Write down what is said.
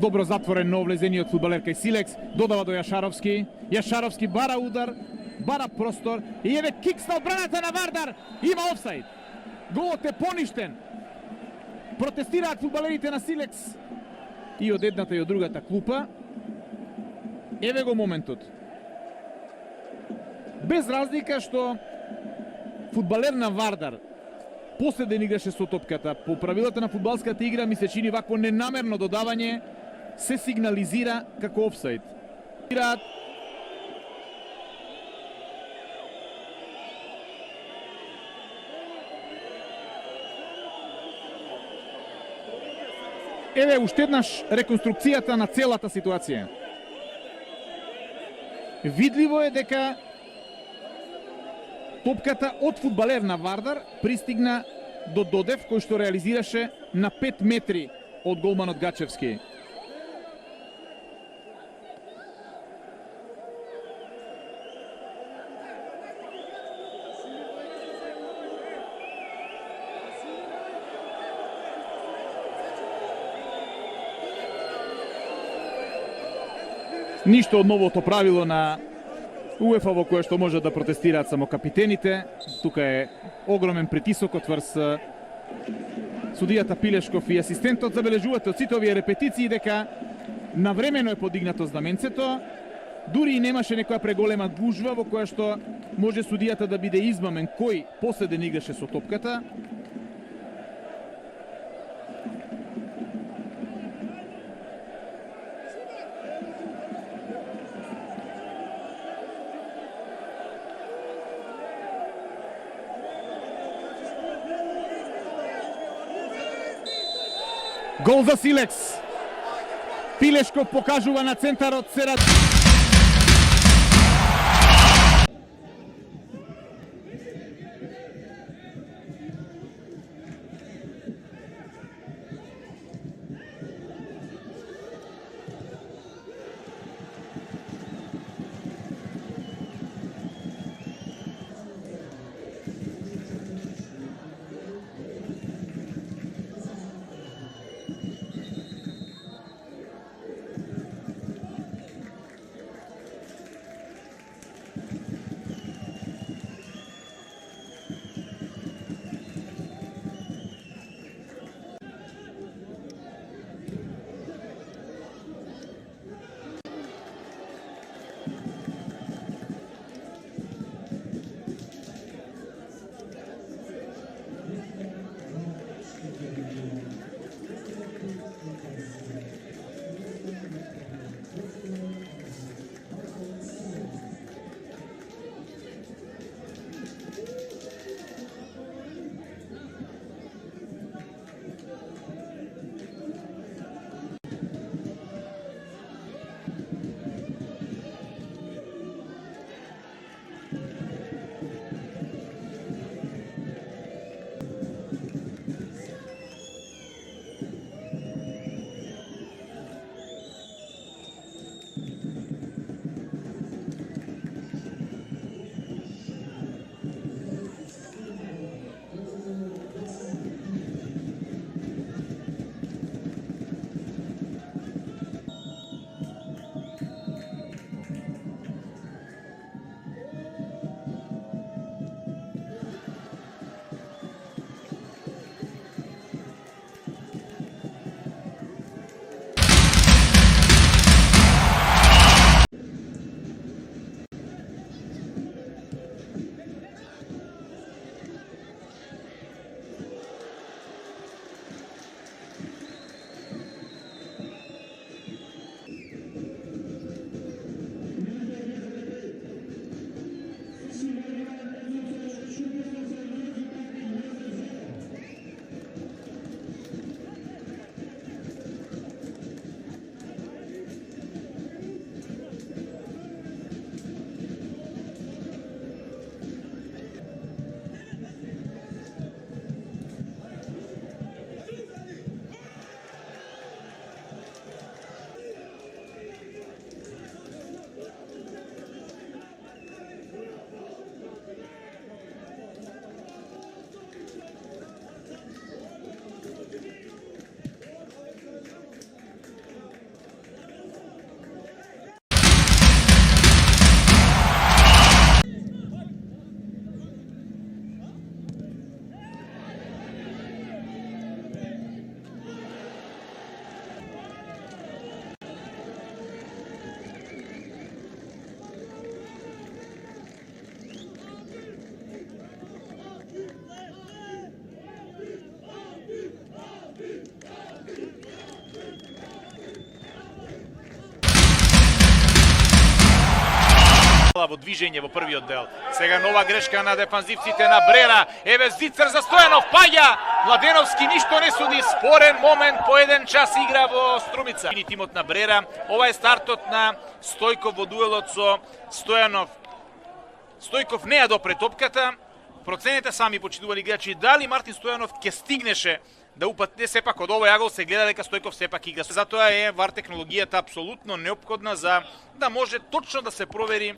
Добро затворен нов влезени од фудбалер кај Силекс, додава до Јашаровски. Јашаровски бара удар, бара простор и еве кикс на одбраната на Вардар. Има офсайд. Голот е поништен. Протестираат фудбалерите на Силекс и од едната и од другата клупа. Еве го моментот. Без разлика што фудбалер на Вардар последен играше со топката, по правилата на фудбалската игра ми се чини вакво ненамерно додавање се сигнализира како офсайд. Еве уште еднаш реконструкцијата на целата ситуација. Видливо е дека топката од фудбалер на Вардар пристигна до Додев, кој што реализираше на 5 метри од голманот Гачевски. Ништо од новото правило на УЕФА во кое што може да протестираат само капитените. Тука е огромен притисок од врз судијата Пилешков и асистентот. Забележувате од сите овие репетиции дека навремено е подигнато знаменцето. Дури и немаше некоја преголема гужва во која што може судијата да биде измамен кој последен играше со топката. Гол за Силекс. Пилешков покажува на центарот Серат. во движење во првиот дел. Сега нова грешка на дефанзивците на Брера. Еве Зицер за Стојанов, паѓа. Младеновски ништо не суди, спорен момент, по 1 час игра во Струмица. Тимот на Брера, ова е стартот на Стојков во дуелот со Стојанов. Стојков не ја допре топката. Проценете сами, почитували играчи, дали Мартин Стојанов ќе стигнеше да упатне. Сепак од овој агол се гледа дека Стојков сепак игра. Затоа е VAR технологијата апсолутно неопходна за да може точно да се провери